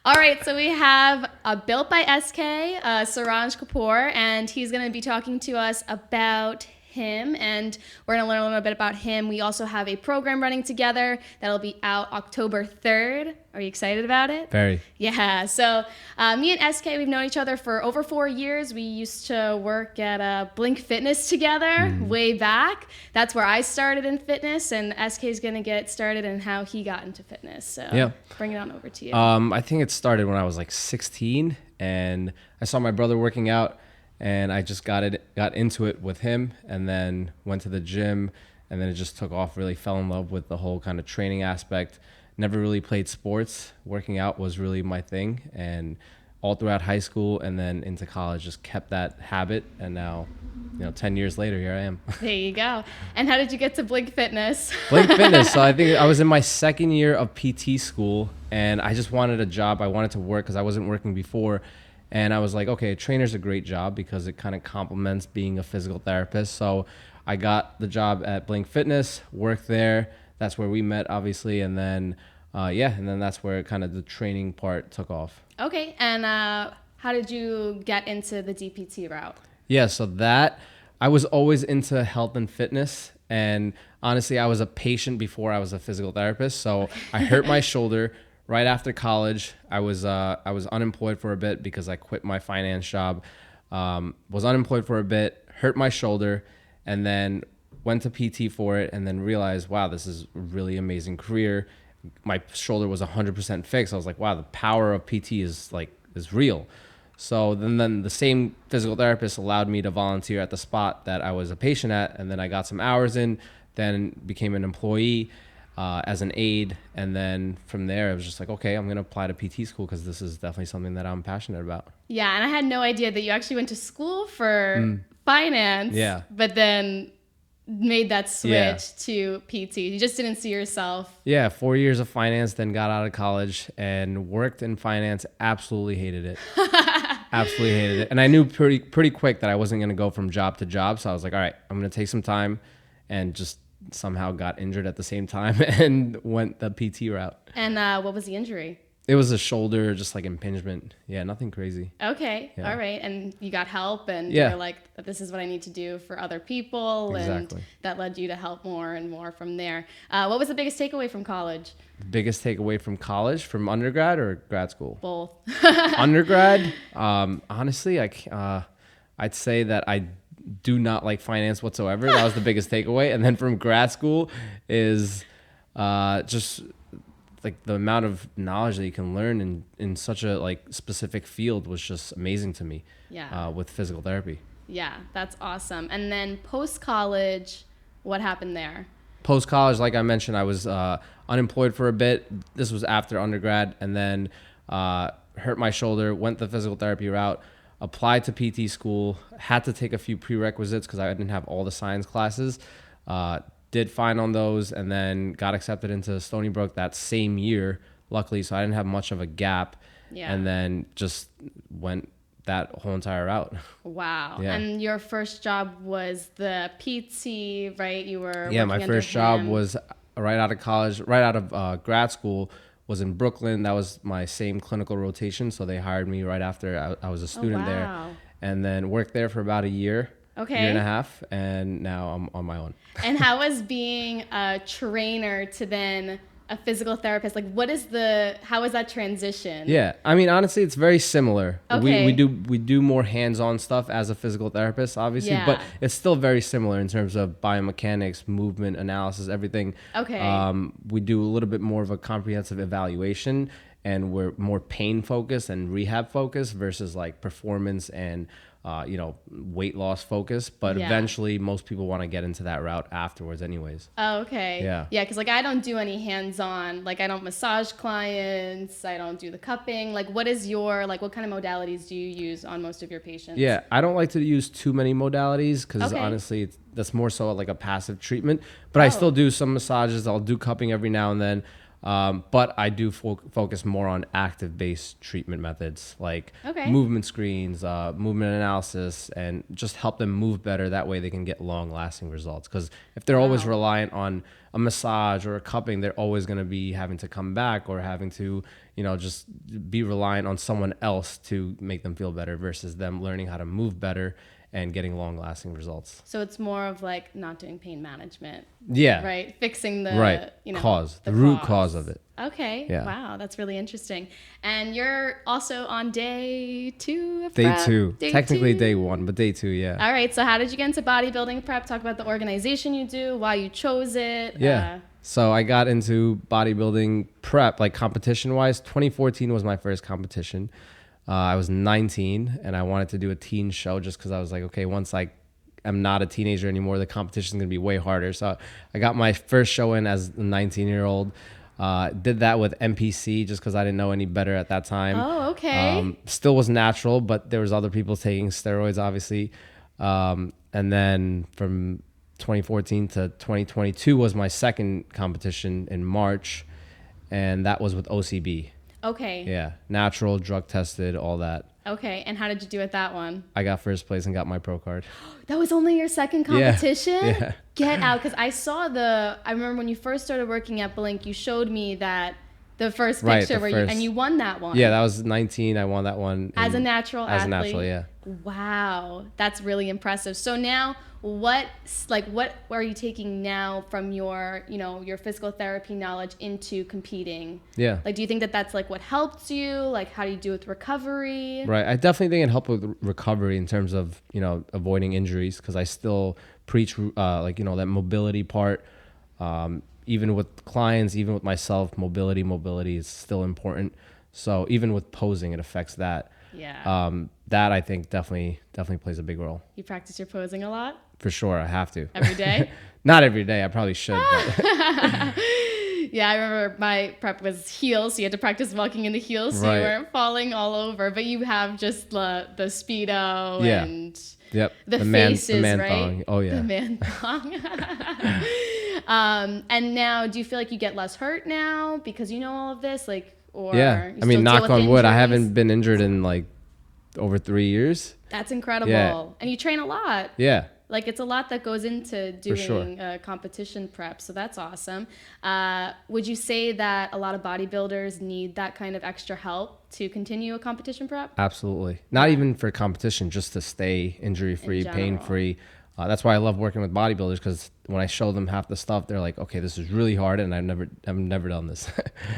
All right, so we have Built by SK, Saranj Kapoor, and he's going to be talking to us about him, and we're going to learn a little bit about him. We also have a program running together that'll be out October 3rd. Are you excited about it? Very. Yeah, so me and SK, we've known each other for over 4 years. We used to work at Builtbysk together way back. That's where I started in fitness, and SK is going to get started in how he got into fitness. So Yeah. bring it on over to you. I think it started when I was like 16, and I saw my brother working out, and I just got into it with him, and then went to the gym, and then it just took off. Really fell in love with the whole kind of training aspect. Never really played sports. Working out was really my thing, and all throughout high school and then into college, just kept that habit. And now, 10 years later, here I am. There you go. And how did you get to Builtbysk? Builtbysk. So I think I was in my second year of PT school, and I just wanted a job. I wanted to work because I wasn't working before. And I was like, okay, a trainer's a great job because it kind of complements being a physical therapist. So I got the job at Builtbysk, worked there. That's where we met, obviously. And then, and then that's where kind of the training part took off. Okay. And how did you get into the DPT route? Yeah, so I was always into health and fitness. And honestly, I was a patient before I was a physical therapist. So I hurt my shoulder. Right after college, I was unemployed for a bit because I quit my finance job. Was unemployed for a bit, hurt my shoulder, and then went to PT for it, and then realized, wow, this is a really amazing career. My shoulder was 100% fixed. I was like, wow, the power of PT is real. So then the same physical therapist allowed me to volunteer at the spot that I was a patient at, and then I got some hours in, then became an employee. As an aide, and then from there I was just like, okay, I'm gonna apply to PT school because this is definitely something that I'm passionate about. Yeah, and I had no idea that you actually went to school for finance, but then made that switch to PT. You just didn't see yourself. Yeah, 4 years of finance, then got out of college and worked in finance. Absolutely hated it. Absolutely hated it. And I knew pretty quick that I wasn't gonna go from job to job, so I was like, all right, I'm gonna take some time, and just somehow got injured at the same time and went the PT route. And what was the injury? It was a shoulder, just like impingement. Yeah, nothing crazy. Okay, Yeah. all right. And you got help, and you're like, this is what I need to do for other people. Exactly. And that led you to help more and more from there. What was the biggest takeaway from college? Biggest takeaway from college, from undergrad or grad school? Both. Undergrad, honestly, I'd say that I do not like finance whatsoever. That was the biggest takeaway. And then from grad school is just like the amount of knowledge that you can learn in such a specific field was just amazing to me. Yeah. With physical therapy. Yeah, that's awesome. And then post-college, what happened there? Post-college, like I mentioned, I was unemployed for a bit. This was after undergrad, and then hurt my shoulder, went the physical therapy route, applied to PT school, had to take a few prerequisites because I didn't have all the science classes. Did fine on those, and then got accepted into Stony Brook that same year, luckily, so I didn't have much of a gap. Yeah. And then just went that whole entire route. Wow. Yeah. And your first job was the PT, right? You were my first job was right out of college, right out of grad school, was in Brooklyn. That was my same clinical rotation, so they hired me right after I was a student there, and then worked there for about a year. Okay. Year and a half, and now I'm on my own. And how was being a trainer to then a physical therapist? How is that transition? Yeah, I mean, honestly, it's very similar. Okay. We do more hands-on stuff as a physical therapist, obviously, but it's still very similar in terms of biomechanics, movement analysis, everything. Okay. We do a little bit more of a comprehensive evaluation, and we're more pain focused and rehab focused versus like performance and weight loss focus, but eventually most people want to get into that route afterwards anyways. Oh, okay. Yeah. Yeah, because I don't do any hands-on, I don't massage clients, I don't do the cupping. What kind of modalities do you use on most of your patients? Yeah, I don't like to use too many modalities because honestly, that's more so like a passive treatment, but I still do some massages. I'll do cupping every now and then. But I do focus more on active-based treatment methods like Okay. movement screens, movement analysis, and just help them move better. That way they can get long-lasting results. Because if they're always Wow. reliant on a massage or a cupping, they're always going to be having to come back or having to, just be reliant on someone else to make them feel better versus them learning how to move better and getting long-lasting results. So it's more of like not doing pain management. Yeah. Right. Fixing the Right. The root cause of it. Okay. Yeah. Wow. That's really interesting. And you're also on day 2 of Day prep? 2. Technically 2. day 1, but day 2, yeah. All right. So how did you get into bodybuilding prep? Talk about the organization you do, why you chose it. Yeah. So I got into bodybuilding prep, like competition-wise. 2014 was my first competition. I was 19, and I wanted to do a teen show just because I was like, okay, once I am not a teenager anymore, the competition is going to be way harder. So I got my first show in as a 19-year-old. Did that with NPC just because I didn't know any better at that time. Oh, okay. Still was natural, but there was other people taking steroids, obviously. And then from 2014 to 2022 was my second competition in March, and that was with OCB. Okay. Yeah, natural, drug tested, all that. Okay. And how did you do at that one? I got first place and got my pro card. That was only your second competition? Yeah. Get out. Because I remember when you first started working at Blink, you showed me that the first picture and you won that one. Yeah, that was 19. I won that one. As a natural athlete? As a natural, yeah. Wow. That's really impressive. So now what are you taking now from your, your physical therapy knowledge into competing? Yeah. Like, do you think that that's like what helped you? Like, how do you do with recovery? Right. I definitely think it helped with recovery in terms of, avoiding injuries, because I still preach, that mobility part. Even with clients, even with myself, mobility is still important. So even with posing, it affects that. Yeah. That I think definitely plays a big role. You practice your posing a lot? For sure, I have to. Every day? Not every day. I probably should. But. Yeah, I remember my prep was heels, so you had to practice walking in the heels so you weren't falling all over. But you have just the Speedo and the faces, right? Thong. Oh, yeah. The man thong. And now, do you feel like you get less hurt now because you know all of this? Yeah. I mean, knock on wood, I haven't been injured in over 3 years. That's incredible. Yeah. And you train a lot. Yeah. It's a lot that goes into doing competition prep, so that's awesome. Would you say that a lot of bodybuilders need that kind of extra help to continue a competition prep? Absolutely. Not even for competition, just to stay injury-free, pain-free. That's why I love working with bodybuilders, because when I show them half the stuff, they're like, okay, this is really hard, and I've never done this.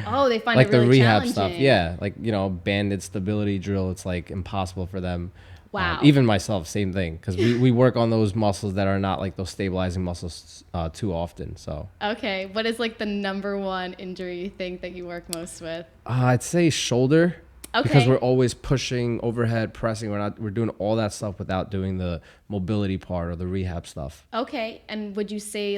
Oh, they find it really the rehab challenging. stuff. Yeah, banded stability drill. It's impossible for them. Wow. Even myself, same thing, because we work on those muscles that are not those stabilizing muscles too often. So. Okay, what is the number one injury you think that you work most with? I'd say shoulder. Okay. Because we're always pushing, overhead, pressing. We're doing all that stuff without doing the mobility part or the rehab stuff. Okay, and would you say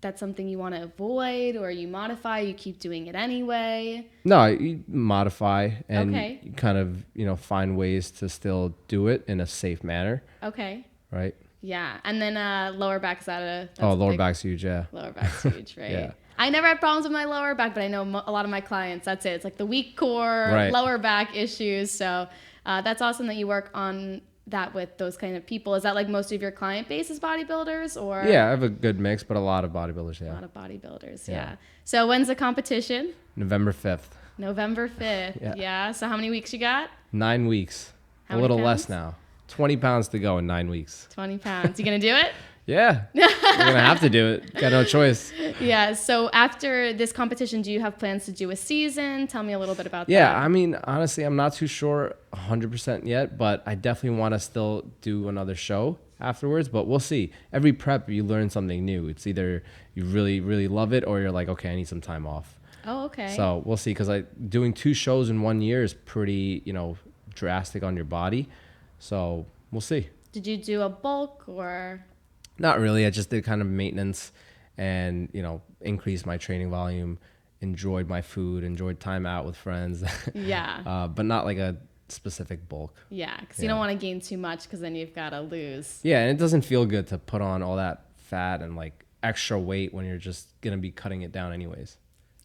that's something you want to avoid, or you modify, you keep doing it anyway? No, you modify and Okay. you kind of, find ways to still do it in a safe manner. Okay. Right? Yeah. And then lower back, lower back's huge, yeah. Lower back's huge, right? Yeah. I never had problems with my lower back, but I know a lot of my clients, that's it. It's the weak core, lower back issues. So that's awesome that you work on that with those kind of people. Is that most of your client base is bodybuilders, or? Yeah, I have a good mix, but a lot of bodybuilders, yeah. A lot of bodybuilders, yeah. So when's the competition? November 5th. November 5th, yeah. So how many weeks you got? 9 weeks. How a little many less pounds? now. 20 pounds to go in 9 weeks. 20 pounds. You going to do it? Yeah. We're going to have to do it. Got no choice. Yeah. So after this competition, do you have plans to do a season? Tell me a little bit about that. Yeah. I mean, honestly, I'm not too sure 100% yet, but I definitely want to still do another show afterwards, but we'll see. Every prep, you learn something new. It's either you really, really love it, or you're like, okay, I need some time off. Oh, okay. So we'll see. Cause doing 2 shows in 1 year is pretty, drastic on your body. So we'll see. Did you do a bulk or? Not really. I just did kind of maintenance and, increased my training volume, enjoyed my food, enjoyed time out with friends. Yeah. But not a specific bulk. Yeah. Because you don't want to gain too much, because then you've got to lose. Yeah. And it doesn't feel good to put on all that fat and extra weight when you're just going to be cutting it down anyways.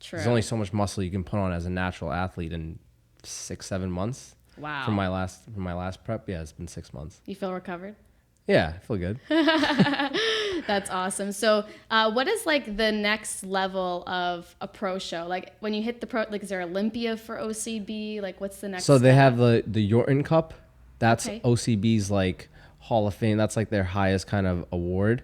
True. There's only so much muscle you can put on as a natural athlete in 6-7 months. Wow. From my last prep, yeah, it's been 6 months. You feel recovered? Yeah, I feel good. That's awesome. So what is like the next level of a pro show? Like when you hit the pro, like is there Olympia for OCB? Like what's the next So they step? have the Yorton Cup. That's Okay. OCB's like Hall of Fame. That's like their highest kind of award.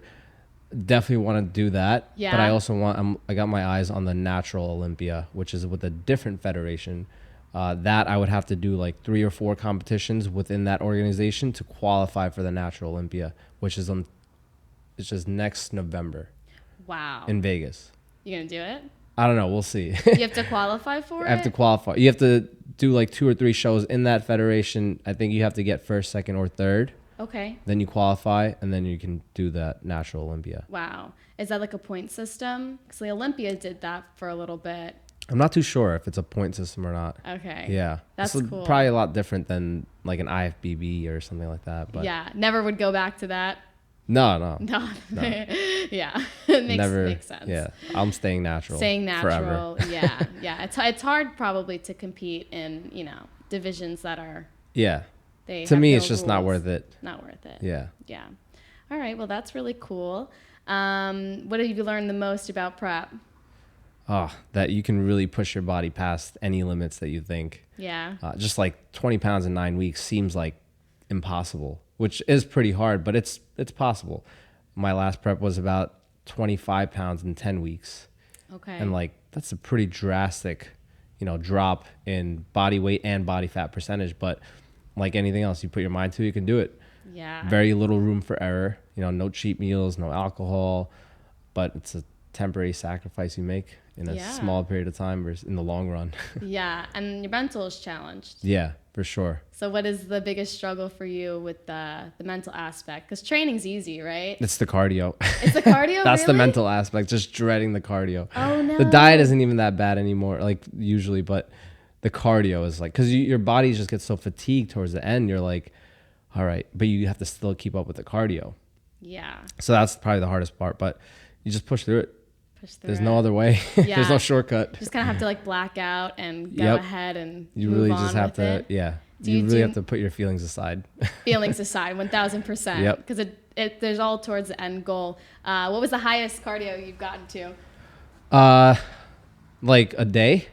Definitely want to do that. Yeah. But I also I got my eyes on the Natural Olympia, which is with a different federation. That I would have to do like 3 or 4 competitions within that organization to qualify for the Natural Olympia, which is it's just next November Wow. in Vegas. You gonna do it? I don't know. We'll see. You have to qualify for I have it? to qualify. You have to do like 2 or 3 shows in that federation. I think you have to get first, second, or third. Okay. Then you qualify, and then you can do that Natural Olympia. Wow. Is that like a point system? Because the Olympia did that for a little bit. I'm not too sure if it's a point system or not. Okay. Yeah. That's It's cool. probably a lot different than like an IFBB or something like that. But Yeah. Never would go back to that. No. No. Yeah. It Never. makes sense. Yeah. I'm staying natural. Staying Forever. natural. Yeah. Yeah. It's hard probably to compete in, divisions that are, Yeah. they To have me, no it's just not rules. worth it. Not worth it. Yeah. Yeah. All right. Well, that's really cool. What have you learned the most about prep? Oh, that you can really push your body past any limits that you think. Yeah. Just like 20 pounds in 9 weeks seems like impossible, which is pretty hard, but it's possible. My last prep was about 25 pounds in 10 weeks. Okay. And like, that's a pretty drastic, drop in body weight and body fat percentage. But like anything else, you put your mind to, you can do it. Yeah. Very little room for error, no cheat meals, no alcohol, but it's a temporary sacrifice you make in a Yeah. small period of time versus in the long run. Yeah. And your mental is challenged. Yeah, for sure. So what is the biggest struggle for you with the mental aspect? Because training's easy, right? It's the cardio. It's the cardio. That's the really? mental aspect, just dreading the cardio. Oh no. The diet isn't even that bad anymore, like usually, but the cardio is like, because your body just gets so fatigued towards the end. You're like, all right, but you have to still keep up with the cardio. Yeah. So that's probably the hardest part, but you just push through it. Push through There's it. no other way. Yeah. There's no shortcut. Just kind of have to like black out and go Yep. ahead and You move really on just have with to, it. yeah. Do You you really do- have to put your feelings aside. Feelings aside, 1,000%. Yep. Because there's all towards the end goal. What was the highest cardio you've gotten to? Like a day.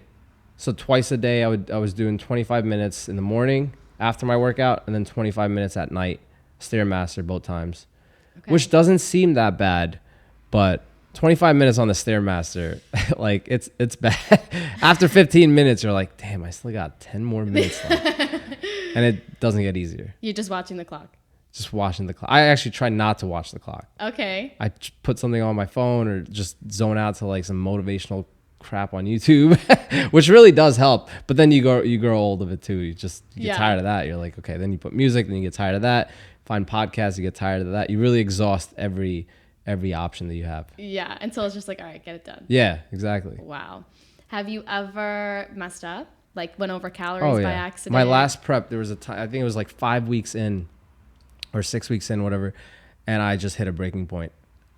So twice a day, I was doing 25 minutes in the morning after my workout, and then 25 minutes at night, Stairmaster both times, Okay. which doesn't seem that bad, but 25 minutes on the Stairmaster, like it's bad. After 15 minutes, you're like, damn, I still got 10 more minutes left, and it doesn't get easier. You're just watching the clock. Just watching the clock. I actually try not to watch the clock. Okay. I put something on my phone or just zone out to like some motivational crap on YouTube, which really does help. But then you grow old of it too. You get Yeah. tired of that. You're like, okay, then you put music, then you get tired of that. Find podcasts, you get tired of that. You really exhaust every option that you have. Yeah. Until it's just like, all right, get it done. Yeah, exactly. Wow. Have you ever messed up? Like went over calories Oh by yeah. accident? My last prep, there was a time, I think it was like 5 weeks in or 6 weeks in, whatever, and I just hit a breaking point.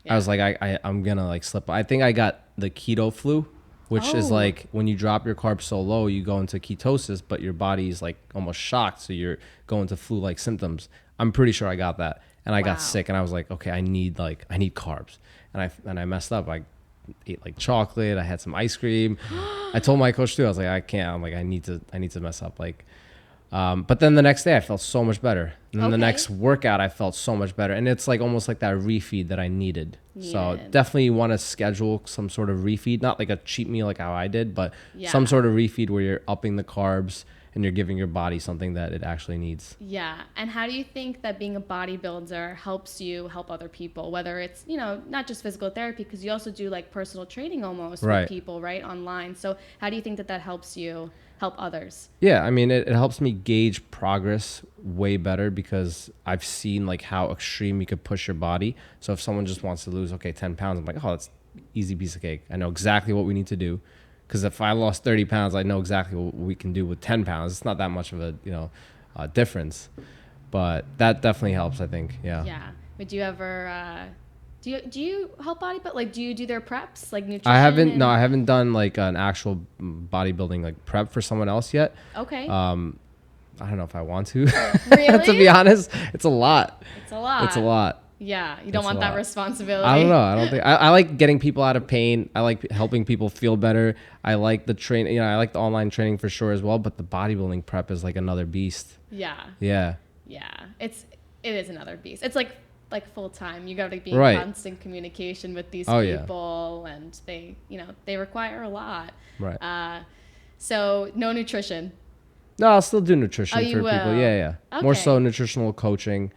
Yeah. I was like, I'm gonna like slip. I think I got the keto flu, which is Oh. like when you drop your carbs so low, you go into ketosis, but your body's like almost shocked, so you're going to flu-like symptoms. I'm pretty sure I got that, and I Wow. got sick, and I was like, okay, I need carbs, and I messed up. I ate like chocolate. I had some ice cream. I told my coach too. I was like, I can't. I'm like, I need to mess up. Like, but then the next day I felt so much better. And then the Okay. next workout I felt so much better. And it's like almost like that refeed that I needed. So Needed. definitely want to schedule some sort of refeed, not like a cheat meal like how I did, but Yeah. some sort of refeed where you're upping the carbs and you're giving your body something that it actually needs. Yeah. And how do you think that being a bodybuilder helps you help other people? Whether it's, not just physical therapy, because you also do like personal training almost Right. with people, right? Online. So how do you think that helps you help others? Yeah, I mean, it helps me gauge progress way better because I've seen like how extreme you could push your body. So if someone just wants to lose, 10 pounds, I'm like, oh, that's easy piece of cake. I know exactly what we need to do. Because if I lost 30 pounds, I know exactly what we can do with 10 pounds. It's not that much of a difference. But that definitely helps, I think. Yeah. Yeah. Would you ever Do you help bodybuild? Like, do you do their preps, like nutrition? I haven't. No, I haven't done like an actual bodybuilding like prep for someone else yet. Okay. I don't know if I want to. Really? To be honest, it's a lot. It's a lot. It's a lot. Yeah, you don't want that responsibility. I don't know. I don't think I like getting people out of pain. I like helping people feel better. I like the training. I like the online training for sure as well. But the bodybuilding prep is like another beast. Yeah. Yeah. Yeah. It is another beast. It's like full time. You got to be in constant communication with these people, and they require a lot. Right. So no nutrition. No, I'll still do nutrition for people. Will? Yeah. Okay. More so nutritional coaching.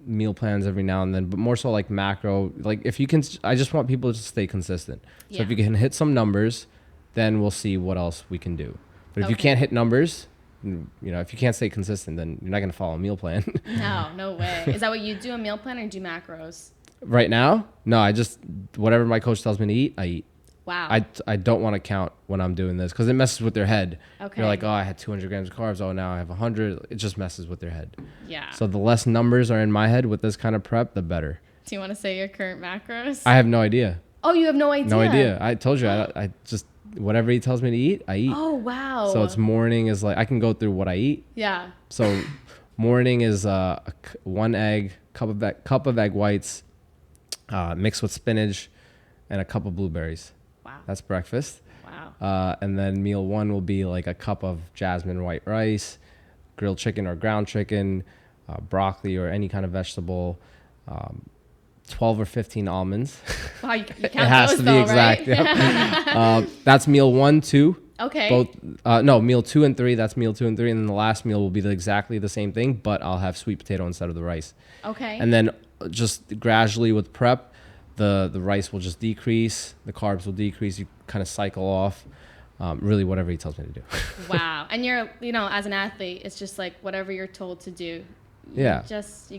Meal plans every now and then, but more so like macro. Like if you can, I just want people to stay consistent. So if you can hit some numbers, then we'll see what else we can do. But if you can't hit numbers, if you can't stay consistent, then you're not going to follow a meal plan. No way. Is that what you do, a meal plan, or do macros? Right now? No, I just, whatever my coach tells me to eat, I eat. Wow. I don't want to count when I'm doing this because it messes with their head. Okay. You're like, oh, I had 200 grams of carbs. Oh, now I have 100. It just messes with their head. Yeah. So the less numbers are in my head with this kind of prep, the better. Do you want to say your current macros? I have no idea. Oh, you have no idea? No idea. I told you. I just, whatever he tells me to eat, I eat. Oh, wow. So it's morning is like, I can go through what I eat. Yeah. So morning is one egg, cup of egg whites, mixed with spinach, and a cup of blueberries. Wow. That's breakfast. Wow. And then meal one will be like a cup of jasmine white rice, grilled chicken or ground chicken, broccoli or any kind of vegetable, 12 or 15 almonds. Wow, you count it has those to be though, exact. Right? Yep. That's meal 1, 2. Okay. Both. Meal 2 and 3. That's meal 2 and 3, and then the last meal will be exactly the same thing, but I'll have sweet potato instead of the rice. Okay. And then just gradually with prep, the rice will just decrease, the carbs will decrease. You kind of cycle off. Really, whatever he tells me to do. Wow. And you're, as an athlete, it's just like whatever you're told to do. You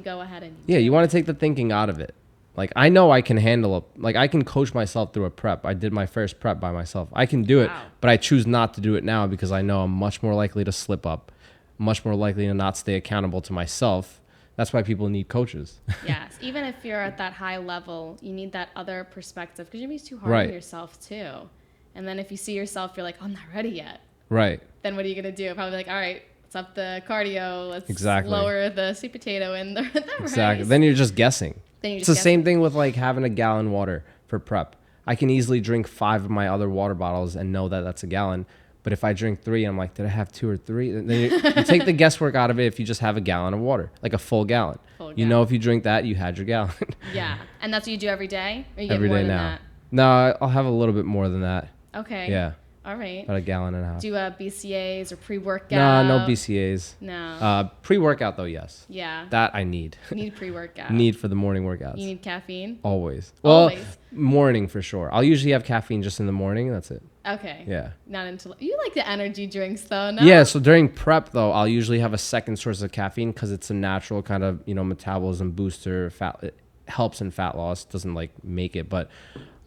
go ahead and. Yeah, you want to take the thinking out of it. Like, I know I can handle I can coach myself through a prep. I did my first prep by myself. I can do it, but I choose not to do it now because I know I'm much more likely to slip up, much more likely to not stay accountable to myself. That's why people need coaches. Yes. Even if you're at that high level, you need that other perspective because you're going to be too hard on yourself too. And then if you see yourself, you're like, oh, I'm not ready yet. Right. Then what are you going to do? Probably like, all right, let's up the cardio. Let's lower the sweet potato and the rice. Then you're just guessing. It's the same thing with like having a gallon water for prep. I can easily drink 5 of my other water bottles and know that that's a gallon. But if I drink 3, I'm like, did I have 2 or 3? Then you take the guesswork out of it if you just have a gallon of water, like a full gallon. You know, if you drink that, you had your gallon. Yeah. And that's what you do every day? Or you every get more day than now. That? No, I'll have a little bit more than that. Okay. Yeah. All right. About a gallon and a half. Do BCAAs or pre-workout? No BCAAs. No. Pre-workout though, yes. Yeah. That I need. You need pre-workout. Need for the morning workouts. You need caffeine? Always. Well, morning for sure. I'll usually have caffeine just in the morning. That's it. Okay. Yeah. Not until you like the energy drinks though, no? Yeah. So during prep though, I'll usually have a second source of caffeine because it's a natural kind of metabolism booster. It helps in fat loss. Doesn't like make it, but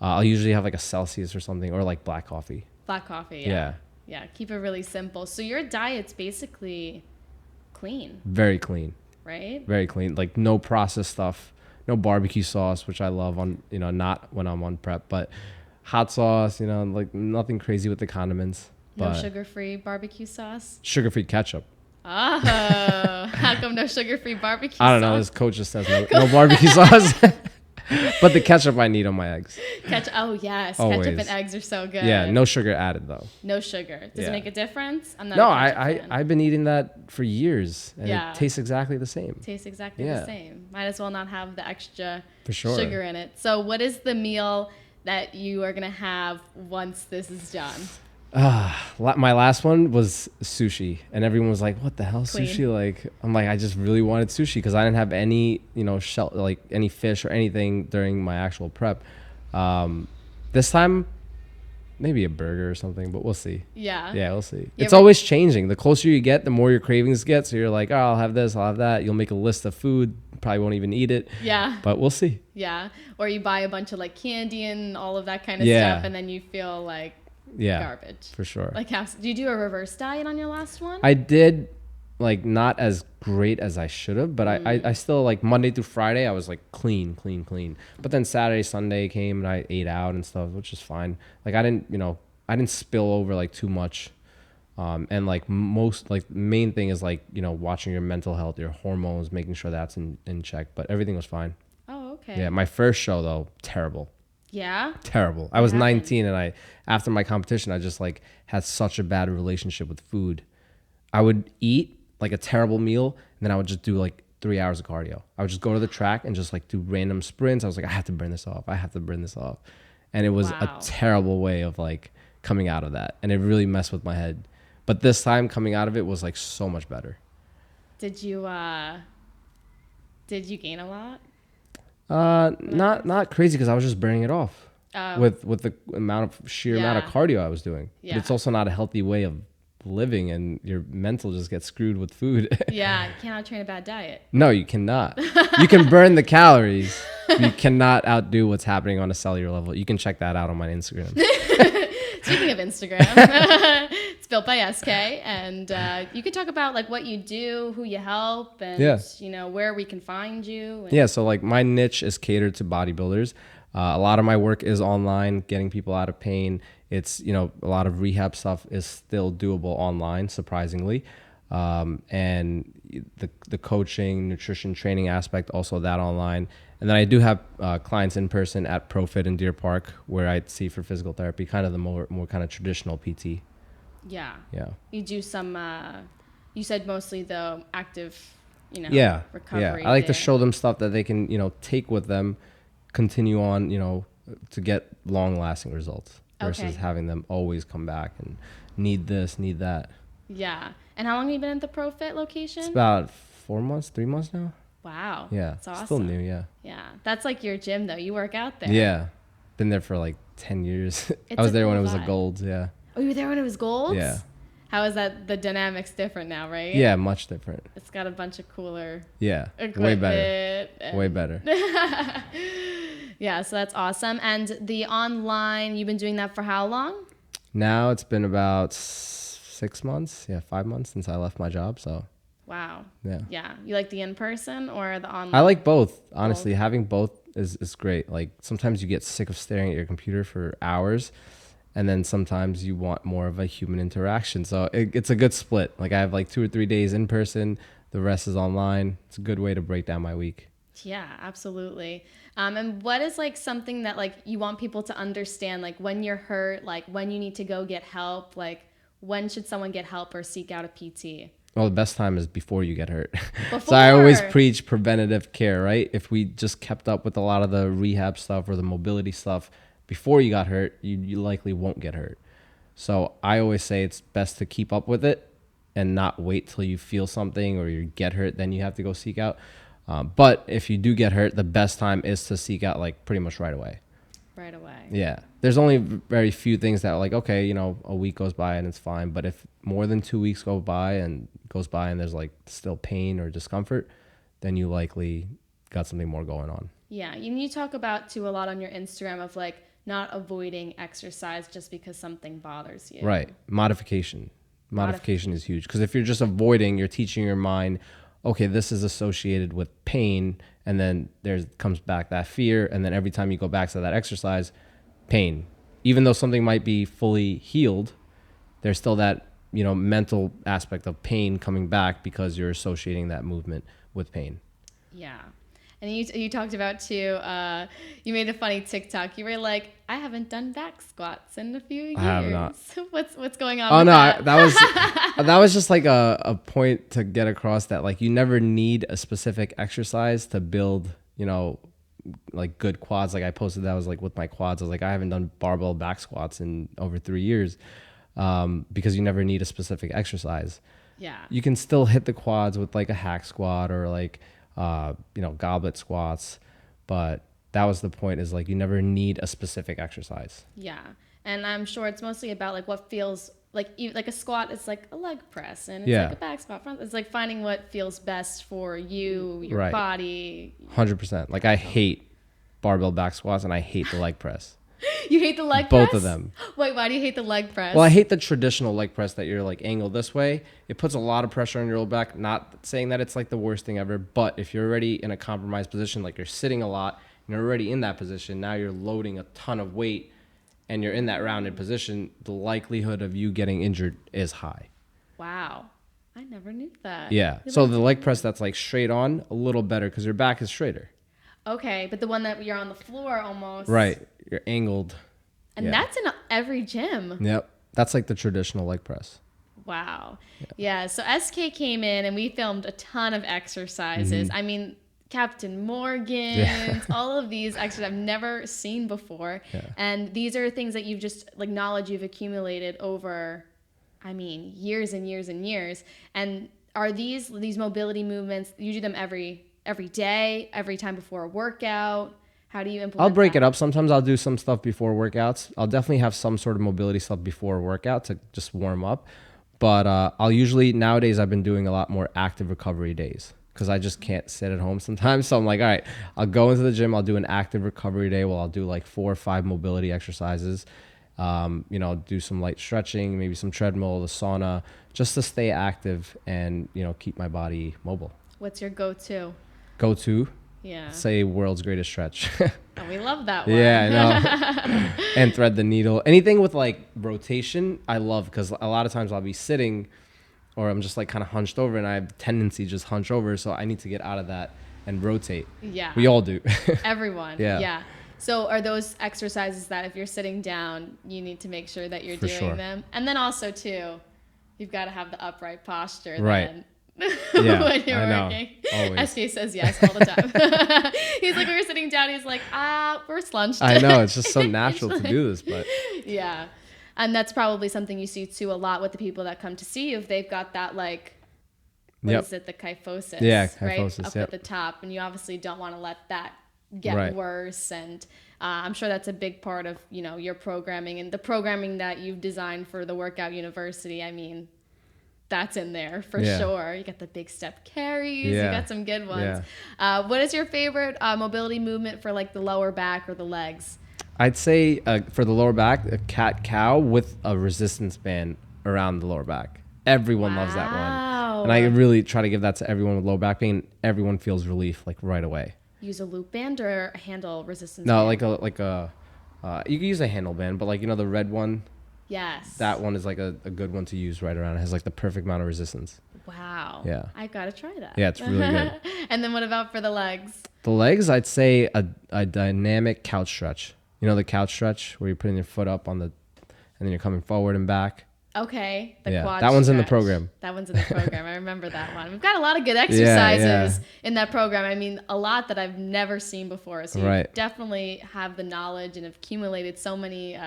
I'll usually have like a Celsius or something or like black coffee. Black coffee. Yeah. Yeah. Keep it really simple. So your diet's basically clean. Very clean. Right. Very clean. Like no processed stuff. No barbecue sauce, which I love on not when I'm on prep, but hot sauce, like nothing crazy with the condiments. No sugar-free barbecue sauce? Sugar-free ketchup. Oh, how come no sugar-free barbecue sauce? I don't know. This coach just says no barbecue sauce. But the ketchup I need on my eggs. Oh, yes. Always. Ketchup and eggs are so good. Yeah, no sugar added, though. No sugar. Does it make a difference? I'm not No, a ketchup fan. I've been eating that for years, and it tastes exactly the same. Tastes exactly the same. Might as well not have the extra for sure. sugar in it. So what is the meal that you are going to have once this is done? My last one was sushi, and everyone was like, "What the hell, Clean. sushi?" Like, I'm like, I just really wanted sushi because I didn't have any, shell, like any fish or anything during my actual prep. This time, maybe a burger or something, but we'll see. Yeah, we'll see. It's always changing. The closer you get, the more your cravings get. So you're like, "Oh, I'll have this, I'll have that." You'll make a list of food. Probably won't even eat it. Yeah, but we'll see. Yeah, or you buy a bunch of like candy and all of that kind of stuff, and then you feel like. Garbage for sure. Like, do you do a reverse diet on your last one? I did. like not as great as I should have, but I still like Monday through Friday I was like clean. But then Saturday, Sunday came and I ate out and stuff, which is fine. Like I didn't spill over like too much. And like most like main thing is like, watching your mental health, your hormones, making sure that's in check, but everything was fine. Oh, okay. Yeah, my first show though, terrible. Yeah? Terrible. I was 19 and after my competition, I just like had such a bad relationship with food. I would eat like a terrible meal and then I would just do like 3 hours of cardio. I would just go to the track and just like do random sprints. I was like, I have to burn this off. And it was a terrible way of like coming out of that. And it really messed with my head. But this time coming out of it was like so much better. Did you gain a lot? Not crazy because I was just burning it off with the amount of cardio I was doing. Yeah. But it's also not a healthy way of living, and your mental just gets screwed with food. Yeah, you cannot train a bad diet. No, you cannot. You can burn the calories. You cannot outdo what's happening on a cellular level. You can check that out on my Instagram. Speaking of Instagram, it's Builtbysk, and you could talk about like what you do, who you help, and where we can find you. Yeah, so like my niche is catered to bodybuilders. A lot of my work is online, getting people out of pain. It's a lot of rehab stuff is still doable online, surprisingly, and the coaching, nutrition, training aspect, also that online. And then I do have clients in person at ProFit in Deer Park, where I see for physical therapy, kind of the more kind of traditional PT. Yeah. Yeah. You do some. You said mostly the active, recovery. Yeah. I like to show them stuff that they can, take with them, continue on, to get long-lasting results versus having them always come back and need this, need that. Yeah. And how long have you been at the ProFit location? It's about 3 months now. Wow. Yeah. That's awesome. Still new, yeah. Yeah. That's like your gym, though. You work out there. Yeah. Been there for like 10 years. I was there when it was a Gold's, yeah. Oh, you were there when it was Gold's? Yeah. How is that? The dynamic's different now, right? Yeah, much different. It's got a bunch of cooler equipment. Way better. Yeah, so that's awesome. And the online, you've been doing that for how long? Now it's been about 6 months. Yeah, 5 months since I left my job, so. Wow. Yeah. Yeah. You like the in-person or the online? I like both. Honestly, having both is great. Like sometimes you get sick of staring at your computer for hours, and then sometimes you want more of a human interaction. So it's a good split. Like I have like 2 or 3 days in person, the rest is online. It's a good way to break down my week. Yeah, absolutely. And what is like something that like you want people to understand, like when you're hurt, like when you need to go get help, like when should someone get help or seek out a PT? Well, the best time is before you get hurt. So I always preach preventative care, right? If we just kept up with a lot of the rehab stuff or the mobility stuff before you got hurt, you likely won't get hurt. So I always say it's best to keep up with it and not wait till you feel something or you get hurt, then you have to go seek out. But if you do get hurt, the best time is to seek out like pretty much right away. Right away. Yeah. There's only very few things that like, okay, a week goes by and it's fine. But if more than 2 weeks goes by and there's like still pain or discomfort, then you likely got something more going on. Yeah. You talk about too a lot on your Instagram of like not avoiding exercise just because something bothers you. Right. Modification is huge. Because if you're just avoiding, you're teaching your mind, okay, this is associated with pain, and then there comes back that fear, and then every time you go back to that exercise, pain. Even though something might be fully healed, there's still that, mental aspect of pain coming back because you're associating that movement with pain. Yeah. And you talked about too, you made a funny TikTok. You were like, I haven't done back squats in a few years. I have not. What's going on? Oh no, that was just like a point to get across that like you never need a specific exercise to build, like good quads. Like I posted that, I was like with my quads, I was like, I haven't done barbell back squats in over 3 years, because you never need a specific exercise. Yeah. You can still hit the quads with like a hack squat or like goblet squats, but that was the point, is like you never need a specific exercise. Yeah. And I'm sure it's mostly about like what feels like a squat is like a leg press, and it's like a back squat front. It's like finding what feels best for you, your body. 100%. Like I hate barbell back squats and I hate the leg press. You hate the leg press? Both of them. Wait, why do you hate the leg press? Well, I hate the traditional leg press that you're like angled this way. It puts a lot of pressure on your low back. Not saying that it's like the worst thing ever, but if you're already in a compromised position, like you're sitting a lot, and you're already in that position, now you're loading a ton of weight and you're in that rounded position, the likelihood of you getting injured is high. Wow. I never knew that. Yeah. So the leg press that's like straight on, a little better because your back is straighter. Okay, but the one that you're on the floor almost. Right. You're angled. And that's in every gym. Yep. That's like the traditional leg press. Wow. Yeah. So SK came in and we filmed a ton of exercises. I mean, Captain Morgan's, all of these exercises I've never seen before. Yeah. And these are things that you've just, like, knowledge you've accumulated over, I mean, years and years and years. And are these mobility movements, you do them every day, every time before a workout? How do you implement I'll break that? it up. Sometimes I'll do some stuff before workouts. I'll definitely have some sort of mobility stuff before a workout to just warm up. But I'll usually, nowadays, I've been doing a lot more active recovery days because I just can't sit at home sometimes. So I'm like, all right, I'll go into the gym. I'll do an active recovery day where I'll do like 4 or 5 mobility exercises. Do some light stretching, maybe some treadmill, the sauna, just to stay active and, keep my body mobile. What's your go-to? Go-to? Yeah. Say world's greatest stretch. Oh, we love that one. Yeah, I know. And thread the needle. Anything with like rotation, I love because a lot of times I'll be sitting or I'm just like kind of hunched over and I have a tendency to just hunch over. So I need to get out of that and rotate. Yeah. We all do. Everyone. Yeah. Yeah. So are those exercises that if you're sitting down, you need to make sure that you're For doing sure. them? And then also too, you've got to have the upright posture. Right. Then. Yeah, when you're I know. working. Always. SK says yes all the time. He's like, we were sitting down. He's like, we're slunched. I know. It's just so natural to do this, but Yeah. And that's probably something you see too a lot with the people that come to see you. If they've got that, like, what Yep. is it? The kyphosis. Yeah, right? kyphosis, Up yep. at the top. And you obviously don't want to let that get Right. worse. And I'm sure that's a big part of, your programming and the programming that you've designed for the Workout University. I mean, that's in there for Yeah. sure. You got the big step carries. Yeah. You got some good ones. What is your favorite mobility movement for like the lower back or the legs? I'd say for the lower back, a cat-cow with a resistance band around the lower back. Everyone loves that one. And I really try to give that to everyone with low back pain. Everyone feels relief like right away. Use a loop band or a handle resistance No, band? like a you can use a handle band, but like the red one, Yes. that one is like a good one to use right around. It has like the perfect amount of resistance. Wow. Yeah. I gotta try that. Yeah, it's really good. And then what about for the legs? The legs, I'd say a dynamic couch stretch. The couch stretch where you're putting your foot up and then you're coming forward and back. Okay. Yeah, quad that one's in the stretch. program. That one's in the program. I remember that one. We've got a lot of good exercises Yeah. in that program. I mean, a lot that I've never seen before. So you Right. definitely have the knowledge and have accumulated so many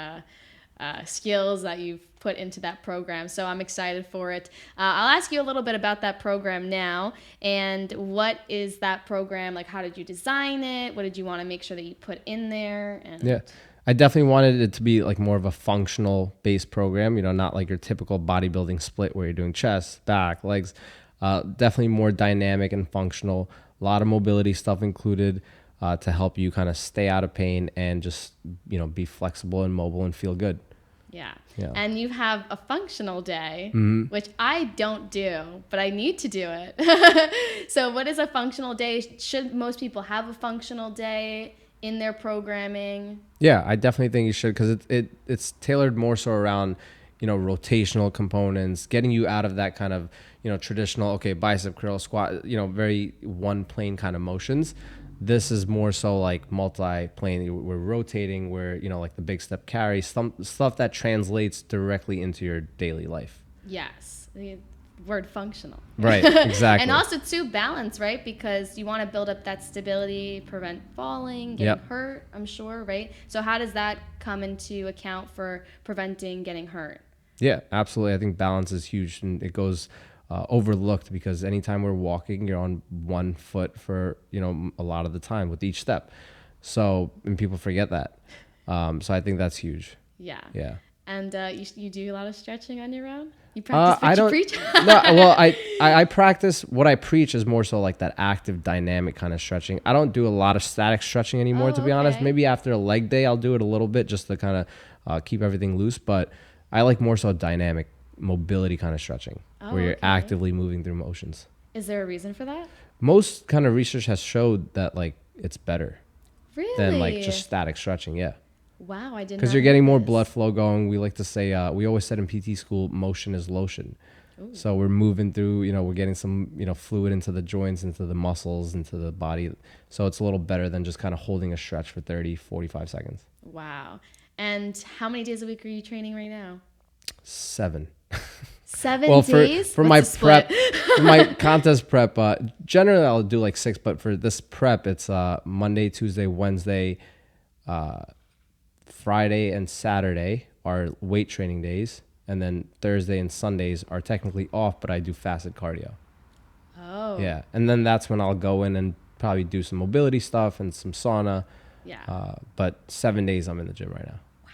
skills that you've put into that program. So I'm excited for it. I'll ask you a little bit about that program now. And what is that program? Like, how did you design it? What did you want to make sure that you put in there? And Yeah. I definitely wanted it to be like more of a functional based program, not like your typical bodybuilding split where you're doing chest, back, legs. Definitely more dynamic and functional. A lot of mobility stuff included to help you kind of stay out of pain and just, be flexible and mobile and feel good. Yeah. Yeah. And you have a functional day, Mm-hmm. which I don't do, but I need to do it. So what is a functional day? Should most people have a functional day in their programming? Yeah, I definitely think you should because it's tailored more so around, rotational components, getting you out of that kind of, traditional, bicep curl, squat, very one plane kind of motions. This is more so like multi-plane. We're rotating, like the big step carry, some stuff that translates directly into your daily life. Yes. The word functional. Right, exactly. And also too balance, right? Because you want to build up that stability, prevent falling, getting hurt, I'm sure, right? So how does that come into account for preventing getting hurt? Yeah, absolutely. I think balance is huge and it goes overlooked because anytime we're walking, you're on one foot for, a lot of the time with each step. So, and people forget that. So I think that's huge. Yeah. Yeah. And you do a lot of stretching on your own? You practice what I you don't. preach? No, well, I practice what I preach is more so like that active, dynamic kind of stretching. I don't do a lot of static stretching anymore, to be honest. Okay. Maybe after a leg day, I'll do it a little bit just to kind of keep everything loose. But I like more so dynamic mobility kind of stretching, where you're Okay. actively moving through motions. Is there a reason for that? Most kind of research has showed that like it's better Really? than like just static stretching. Yeah. Wow, I did not Because you're know getting more this. blood flow going. We like to say, we always said in PT school, motion is lotion. Ooh. So we're moving through, we're getting some, fluid into the joints, into the muscles, into the body. So it's a little better than just kind of holding a stretch for 30, 45 seconds. Wow. And how many days a week are you training right now? 7. 7 Well, days? for What's my the split? prep, for my contest prep, generally I'll do like 6, but for this prep, it's Monday, Tuesday, Wednesday, Friday and Saturday are weight training days, and then Thursday and Sundays are technically off, but I do fasted cardio. Oh. Yeah, and then that's when I'll go in and probably do some mobility stuff and some sauna. Yeah. But 7 days I'm in the gym right now. Wow.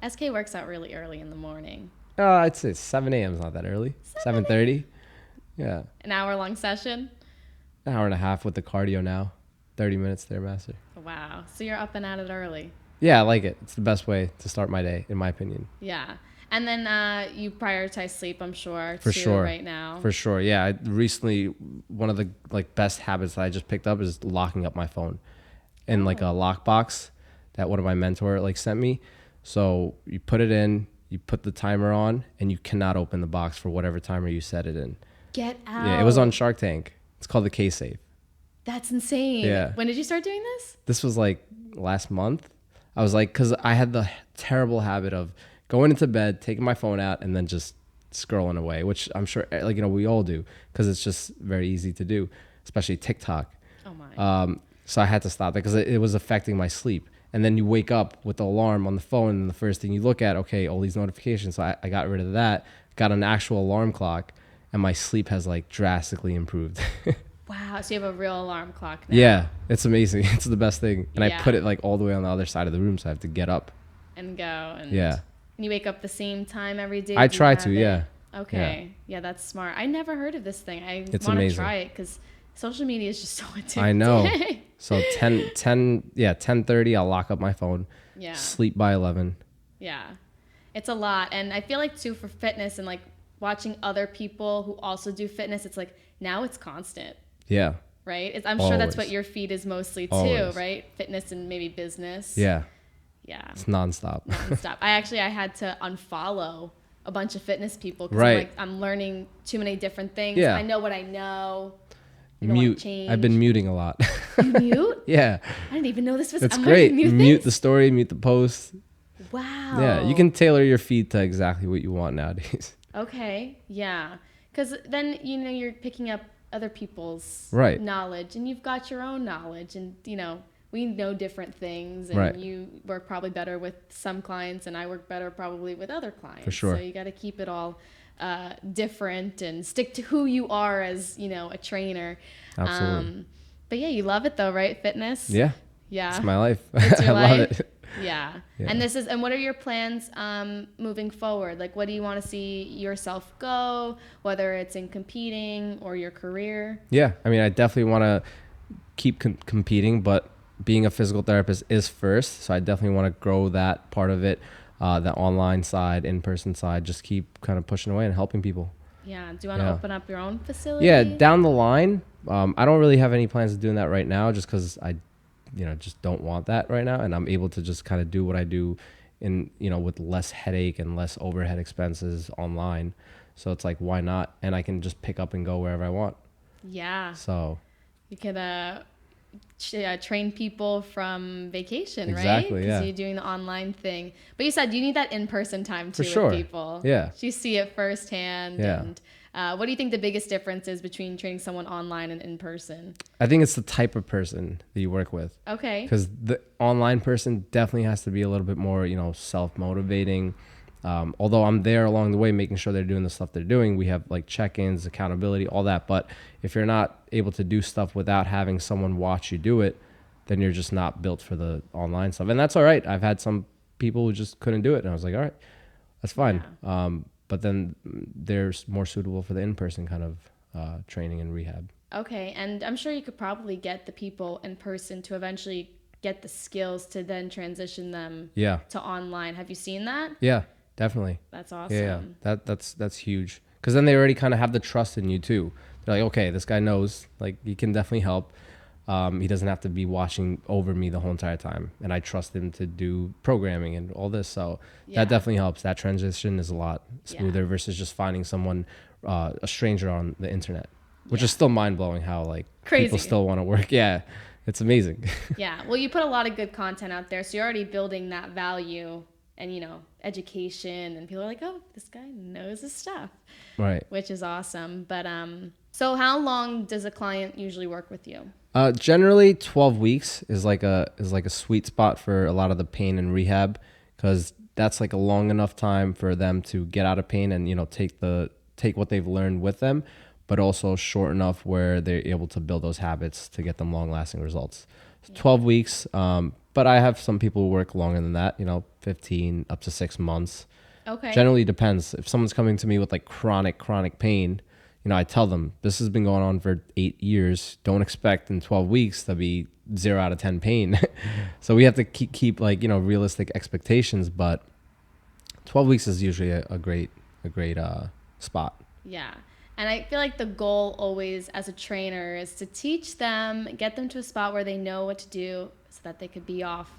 Yeah. SK works out really early in the morning. I'd say 7 a.m. is not that early. 7:30. Yeah. An hour-long session? An hour and a half with the cardio now. 30 minutes there, master. Wow. So you're up and at it early. Yeah, I like it. It's the best way to start my day, in my opinion. Yeah. And then you prioritize sleep, I'm sure, For too, sure. right now. For sure. Yeah. I recently, one of the best habits that I just picked up is locking up my phone in a lockbox that one of my mentor sent me. So you put it in, you put the timer on, and you cannot open the box for whatever timer you set it in. Get out. Yeah, it was on Shark Tank. It's called the K-Safe. That's insane. Yeah. When did you start doing this? This was last month. I was because I had the terrible habit of going into bed, taking my phone out, and then just scrolling away, which I'm sure we all do because it's just very easy to do, especially TikTok. Oh my. So I had to stop that because it was affecting my sleep. And then you wake up with the alarm on the phone, and the first thing you look at, okay, all these notifications. So I got rid of that, got an actual alarm clock, and my sleep has drastically improved. Wow. So you have a real alarm clock now. Yeah, it's amazing. It's the best thing. And Yeah. I put it all the way on the other side of the room, so I have to get up. And go. And Yeah. And you wake up the same time every day? I Do you try have to, it? yeah. Okay. Yeah, that's smart. I never heard of this thing. I want to amazing. try it because social media is just so addictive. I know. So 10:30, I'll lock up my phone. Yeah. Sleep by 11. Yeah. It's a lot. And I feel too, for fitness and watching other people who also do fitness, it's now it's constant, Yeah. right? I'm sure that's Always. what your feed is mostly too, Always. right? Fitness and maybe business. Yeah. Yeah. It's nonstop. Nonstop. I had to unfollow a bunch of fitness people because Right. I'm learning too many different things. Yeah. I know what I know. I don't wanna Mute. change. I've been muting a lot. You mute? Yeah. I didn't even know this was. It's I'm great. learning new Mute things. the story, mute the post. Wow. Yeah. You can tailor your feed to exactly what you want nowadays. Okay. Yeah. Because then you're picking up other people's Right. knowledge, and you've got your own knowledge, and we know different things, and Right. you work probably better with some clients, and I work better probably with other clients. For sure. So you got to keep it all different and stick to who you are as a trainer. Absolutely. But yeah, you love it though, right? Fitness. Yeah. Yeah. It's my life. It's your I love life? it. Yeah. Yeah. And what are your plans moving forward? What do you want to see yourself go, whether it's in competing or your career? Yeah. I mean, I definitely want to keep competing, but being a physical therapist is first. So I definitely want to grow that part of it, the online side, in-person side, just keep kind of pushing away and helping people. Yeah. Do you want to Yeah. open up your own facility? Yeah. Down the line, I don't really have any plans of doing that right now just because I just don't want that right now. And I'm able to just kind of do what I do with less headache and less overhead expenses online. So it's why not? And I can just pick up and go wherever I want. Yeah. So You could train people from vacation, right? Exactly, yeah. Because you're doing the online thing. But you said you need that in-person time too For sure. with people. Yeah. You see it firsthand. Yeah. And what do you think the biggest difference is between training someone online and in person? I think it's the type of person that you work with. Okay. Because the online person definitely has to be a little bit more, self-motivating. Although I'm there along the way, making sure they're doing the stuff they're doing. We have check-ins, accountability, all that. But if you're not able to do stuff without having someone watch you do it, then you're just not built for the online stuff. And that's all right. I've had some people who just couldn't do it. And I was like, all right, that's fine. But then they're more suitable for the in-person kind of training and rehab. Okay, and I'm sure you could probably get the people in person to eventually get the skills to then transition them to online. Have you seen that? Yeah, definitely. That's awesome. Yeah. That's huge. Because then they already kind of have the trust in you too. They're like, okay, this guy knows, like, he can definitely help. He doesn't have to be watching over me the whole entire time. And I trust him to do programming and all this. So that definitely helps. That transition is a lot smoother versus just finding someone, a stranger on the internet, which is still mind blowing how like crazy people still want to work. Yeah, it's amazing. Yeah. Well, you put a lot of good content out there. So you're already building that value and, you know, education, and people are like, oh, this guy knows his stuff. Right. Which is awesome. But so how long does a client usually work with you? Generally 12 weeks is like a sweet spot for a lot of the pain and rehab, because that's like a long enough time for them to get out of pain and, you know, take what they've learned with them, but also short enough where they're able to build those habits to get them long lasting results. So 12 weeks. But I have some people who work longer than that, you know, 15 up to 6 months. Okay. Generally depends. If someone's coming to me with like chronic pain, you know, I tell them this has been going on for 8 years. Don't expect in 12 weeks to be 0 out of 10 pain. So we have to keep like, you know, realistic expectations, but 12 weeks is usually a great spot. Yeah. And I feel like the goal always as a trainer is to teach them, get them to a spot where they know what to do so that they could be off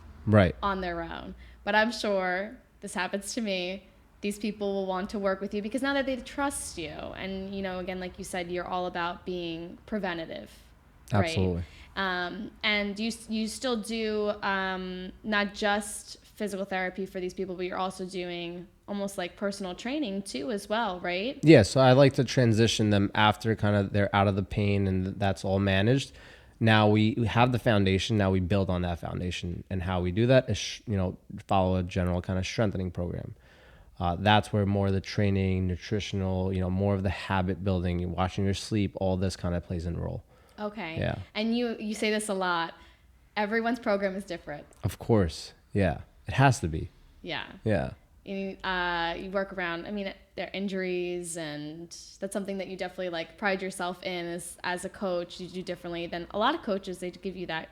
on their own. But I'm sure this happens to me. These people will want to work with you because now that they trust you. And, you know, again, like you said, you're all about being preventative. Absolutely. Right? And you still do not just physical therapy for these people, but you're also doing almost like personal training too as well, right? Yeah, so I like to transition them after kind of they're out of the pain and that's all managed. Now we have the foundation. Now we build on that foundation, and how we do that is, you know, follow a general kind of strengthening program. That's where more of the training, nutritional, you know, more of the habit building, watching your sleep, all this kind of plays in role. Okay. Yeah. And you say this a lot. Everyone's program is different. Of course. Yeah. It has to be. Yeah. Yeah. You work around, I mean, their injuries, and that's something that you definitely like pride yourself in as a coach. You do differently than a lot of coaches. They give you that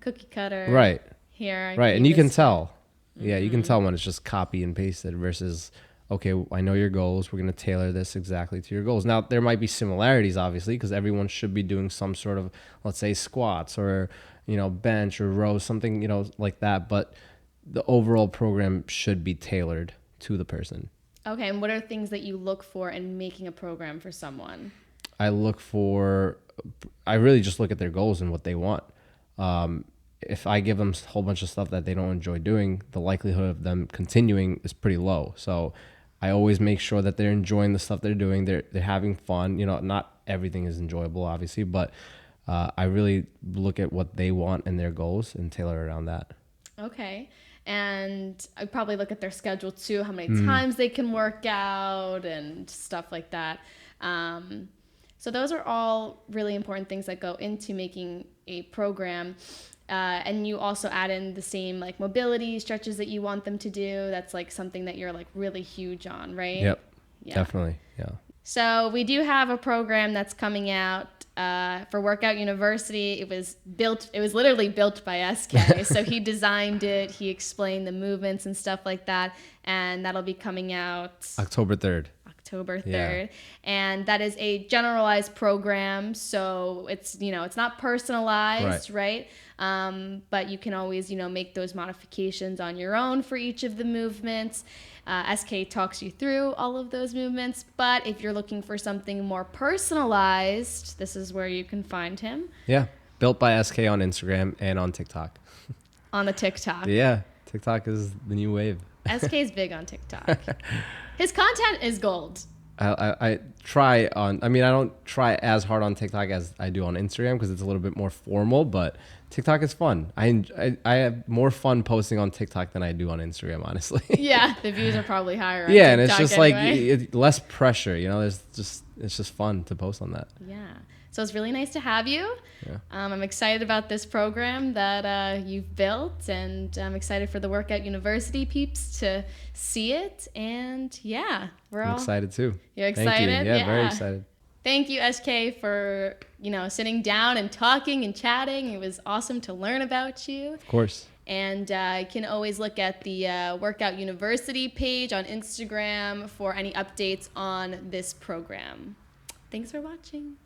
cookie cutter. Right. Here. Right. And you can tell. Yeah, you can tell when it's just copy and pasted versus, okay, I know your goals. We're going to tailor this exactly to your goals. Now, there might be similarities, obviously, because everyone should be doing some sort of, let's say, squats or, you know, bench or rows, something, you know, like that. But the overall program should be tailored to the person. Okay. And what are things that you look for in making a program for someone? I really just look at their goals and what they want. If I give them a whole bunch of stuff that they don't enjoy doing, the likelihood of them continuing is pretty low. So I always make sure that they're enjoying the stuff they're doing. They're having fun. You know, not everything is enjoyable, obviously, but I really look at what they want and their goals and tailor around that. Okay. And I probably look at their schedule too, how many times they can work out and stuff like that. So those are all really important things that go into making a program. And you also add in the same like mobility stretches that you want them to do. That's like something that you're like really huge on, right? Yep. Yeah. Definitely. Yeah. So we do have a program that's coming out for Workout University. It was literally built by SK. So he designed it, he explained the movements and stuff like that. And that'll be coming out October 3rd. Yeah. And that is a generalized program. So it's, you know, it's not personalized, right? But you can always, you know, make those modifications on your own for each of the movements. SK talks you through all of those movements. But if you're looking for something more personalized, this is where you can find him. Yeah. Built by SK on Instagram and on TikTok. On the TikTok. Yeah. TikTok is the new wave. SK is big on TikTok. His content is gold. I try on, I mean, I don't try as hard on TikTok as I do on Instagram because it's a little bit more formal, but TikTok is fun. I have more fun posting on TikTok than I do on Instagram, honestly. Yeah, the views are probably higher on Yeah, TikTok and it's just anyway. like less pressure, you know. It's just fun to post on that. Yeah. So it's really nice to have you. Yeah. I'm excited about this program that you've built, and I'm excited for the Workout University peeps to see it. And yeah, I'm excited too. You're Thank you. excited? Yeah, very excited. Thank you, SK, for sitting down and talking and chatting. It was awesome to learn about you. Of course. And you can always look at the Workout University page on Instagram for any updates on this program. Thanks for watching.